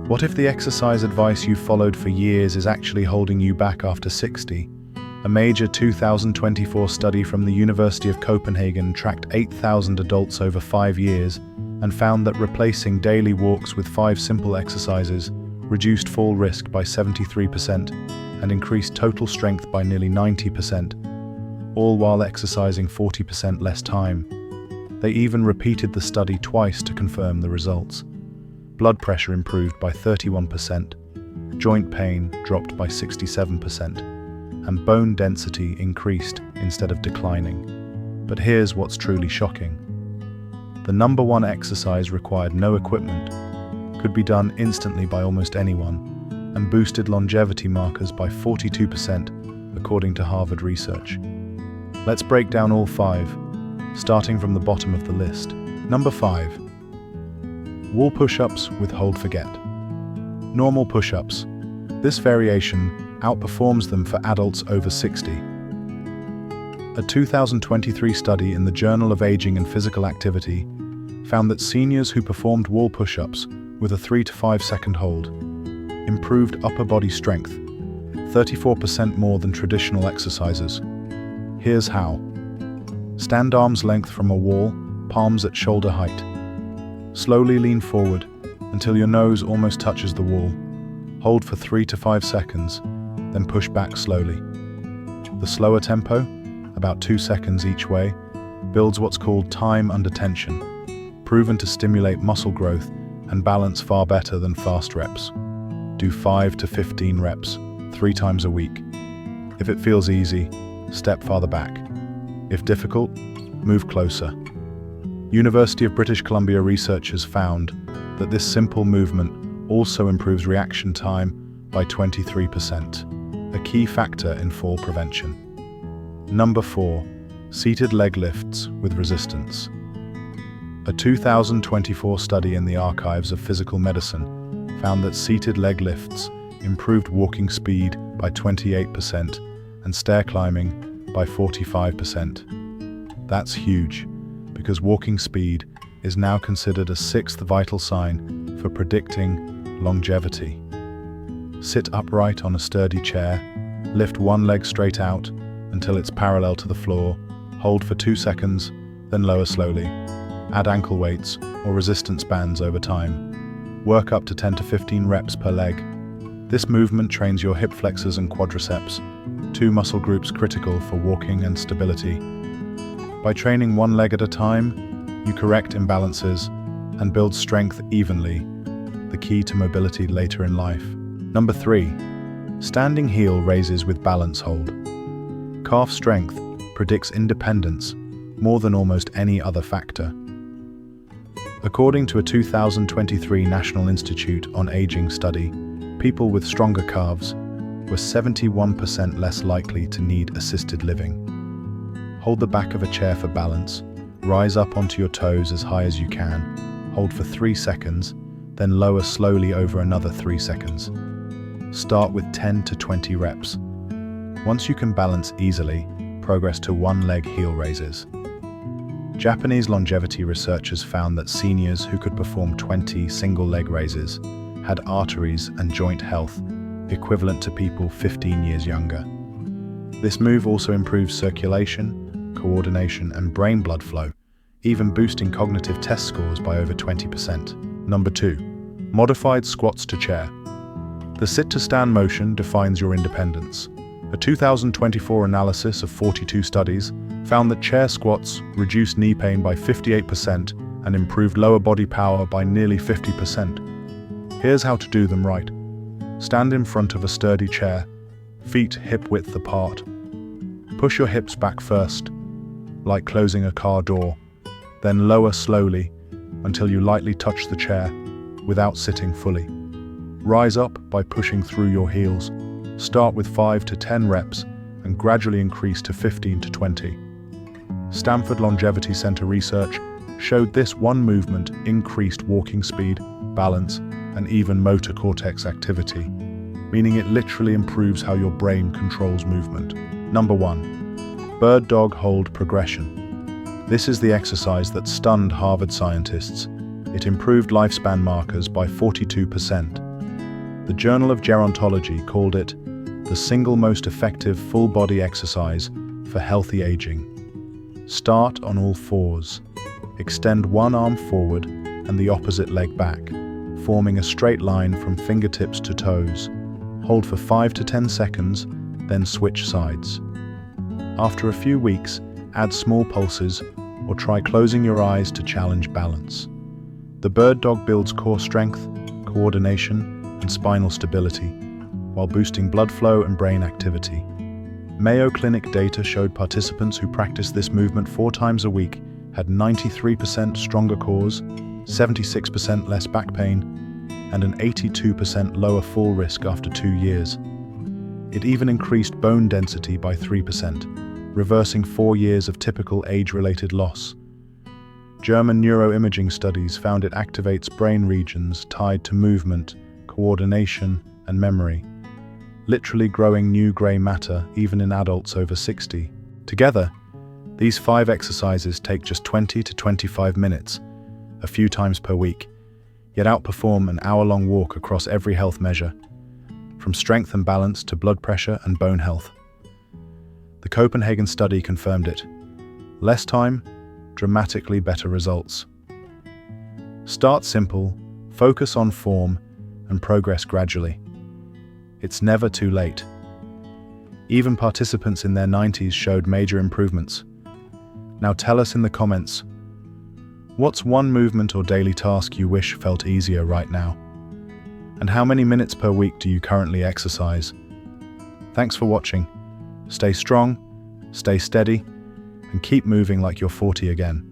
What if the exercise advice you followed for years is actually holding you back after 60? A major 2024 study from the University of Copenhagen tracked 8,000 adults over 5 years and found that replacing daily walks with 5 simple exercises reduced fall risk by 73% and increased total strength by nearly 90%, all while exercising 40% less time. They even repeated the study twice to confirm the results. Blood pressure improved by 31%, joint pain dropped by 67%, and bone density increased instead of declining. But here's what's truly shocking. The number one exercise required no equipment, could be done instantly by almost anyone, and boosted longevity markers by 42%, according to Harvard research. Let's break down all 5, starting from the bottom of the list. Number 5. Wall push-ups with hold forget. Normal push-ups. This variation outperforms them for adults over 60. A 2023 study in the Journal of Aging and Physical Activity found that seniors who performed wall push-ups with a 3 to 5 second hold improved upper body strength, 34% more than traditional exercises. Here's how. Stand arm's length from a wall, palms at shoulder height. Slowly lean forward until your nose almost touches the wall. Hold for 3 to 5 seconds, then push back slowly. The slower tempo, about 2 seconds each way, builds what's called time under tension, proven to stimulate muscle growth and balance far better than fast reps. Do 5 to 15 reps, 3 times a week. If it feels easy, step farther back. If difficult, move closer. University of British Columbia researchers found that this simple movement also improves reaction time by 23%, a key factor in fall prevention. Number 4. Seated leg lifts with resistance. A 2024 study in the Archives of Physical Medicine found that seated leg lifts improved walking speed by 28% and stair climbing by 45%. That's huge, because walking speed is now considered a 6th vital sign for predicting longevity. Sit upright on a sturdy chair, lift one leg straight out until it's parallel to the floor, hold for 2 seconds, then lower slowly. Add ankle weights or resistance bands over time. Work up to 10 to 15 reps per leg. This movement trains your hip flexors and quadriceps, 2 muscle groups critical for walking and stability. By training one leg at a time, you correct imbalances and build strength evenly, the key to mobility later in life. Number 3. Standing heel raises with balance hold. Calf strength predicts independence more than almost any other factor. According to a 2023 National Institute on Aging study, people with stronger calves were 71% less likely to need assisted living. Hold the back of a chair for balance, rise up onto your toes as high as you can, hold for 3 seconds, then lower slowly over another 3 seconds. Start with 10 to 20 reps. Once you can balance easily, progress to one leg heel raises. Japanese longevity researchers found that seniors who could perform 20 single leg raises had arteries and joint health equivalent to people 15 years younger. This move also improves circulation, coordination, and brain blood flow, even boosting cognitive test scores by over 20%. Number 2. Modified squats to chair. The sit-to-stand motion defines your independence. A 2024 analysis of 42 studies found that chair squats reduced knee pain by 58% and improved lower body power by nearly 50%. Here's how to do them right. Stand in front of a sturdy chair, feet hip-width apart. Push your hips back first, like closing a car door, then lower slowly until you lightly touch the chair without sitting fully. Rise up by pushing through your heels. Start with 5 to 10 reps and gradually increase to 15 to 20. Stanford Longevity Center research showed this one movement increased walking speed, balance, and even motor cortex activity, meaning it literally improves how your brain controls movement. Number 1. Bird dog hold progression. This is the exercise that stunned Harvard scientists. It improved lifespan markers by 42%, The Journal of Gerontology called it the single most effective full-body exercise for healthy aging. Start on all fours. Extend one arm forward and the opposite leg back, forming a straight line from fingertips to toes. Hold for 5 to 10 seconds, then switch sides. After a few weeks, add small pulses or try closing your eyes to challenge balance. The bird dog builds core strength, coordination, and spinal stability, while boosting blood flow and brain activity. Mayo Clinic data showed participants who practiced this movement 4 times a week had 93% stronger cores, 76% less back pain, and an 82% lower fall risk after 2 years. It even increased bone density by 3%, reversing 4 years of typical age-related loss. German neuroimaging studies found it activates brain regions tied to movement, coordination, and memory, literally growing new grey matter even in adults over 60. Together, these 5 exercises take just 20 to 25 minutes, a few times per week, yet outperform an hour-long walk across every health measure, from strength and balance to blood pressure and bone health. The Copenhagen study confirmed it. Less time, dramatically better results. Start simple, focus on form, and progress gradually. It's never too late. Even participants in their 90s showed major improvements. Now tell us in the comments, what's one movement or daily task you wish felt easier right now? And how many minutes per week do you currently exercise? Thanks for watching. Stay strong, stay steady, and keep moving like you're 40 again.